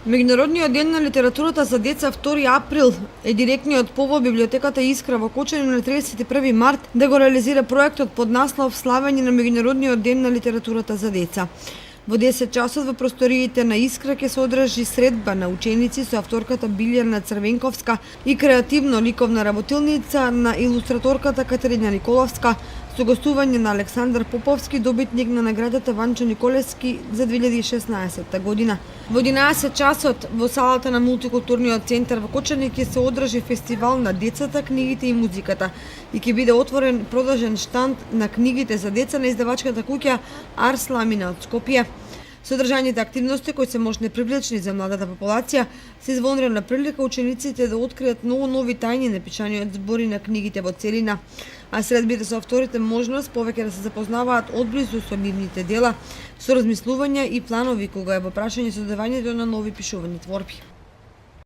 Меѓународниот ден на литературата за деца 2 април е директниот повод библиотеката Искра во Кочани на 31 март да го реализира проектот под наслов Славење на Меѓународниот ден на литературата за деца. Во 10 часот во просториите на Искра ќе се одржи средба на ученици со авторката Билјана Црвенковска и креативно ликовна работилница на илустраторката Катерина Николовска со гостување на Александар Поповски, добитник на наградата Ванчо Николевски за 2016 година. Во 11 часот во салата на мултикултурниот центар во Кочани ќе се одржи фестивал на децата, книгите и музиката и ќе биде отворен продажен штанд на книгите за деца на издавачката куќа Арс Ламина од Скопје. Содржаните активности кои се можни привлечни за младата популација се извонредна прилика учениците да откријат многу нови тајни на пишаниот збори на книгите во целина, а средбите со авторите можност повеќе да се запознаваат одблизу со нивните дела, со размислувања и планови кога е во прашање создавањето на нови пишувани творби.